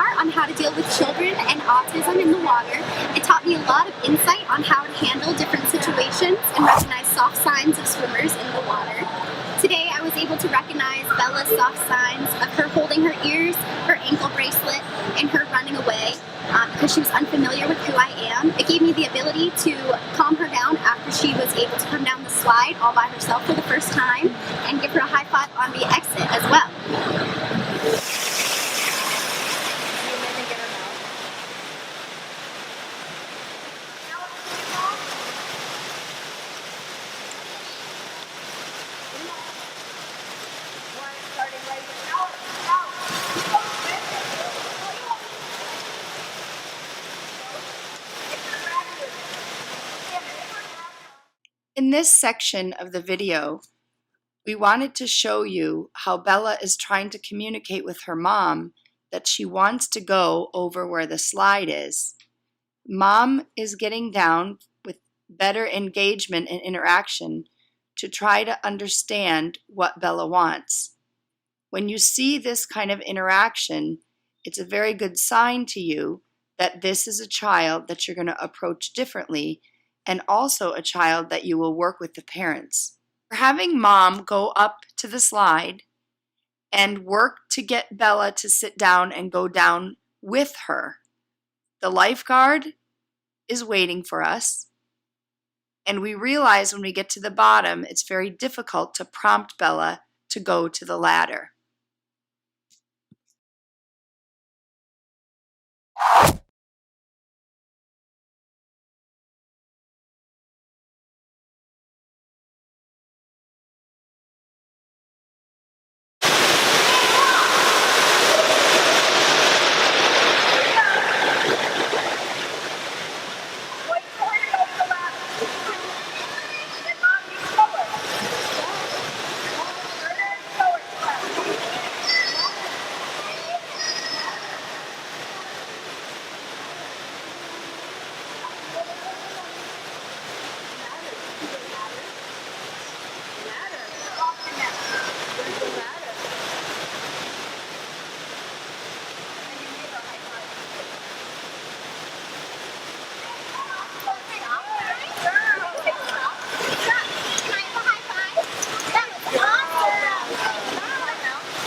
webinar on how to deal with children and autism in the water. It taught me a lot of insight on how to handle different situations and recognize soft signs of swimmers in the water. Today I was able to recognize Bella's soft signs of her holding her ears, her ankle bracelet, and her running away because she was unfamiliar with who I am. It gave me the ability to calm her down after she was able to come down the slide all by herself for the first time and give her a high five on the exit as well. In this section of the video, we wanted to show you how Bella is trying to communicate with her mom that she wants to go over where the slide is. Mom is getting down with better engagement and interaction to try to understand what Bella wants. When you see this kind of interaction, it's a very good sign to you that this is a child that you're going to approach differently, and also a child that you will work with the parents. We're having Mom go up to the slide and work to get Bella to sit down and go down with her. The lifeguard is waiting for us, and we realize when we get to the bottom, it's very difficult to prompt Bella to go to the ladder.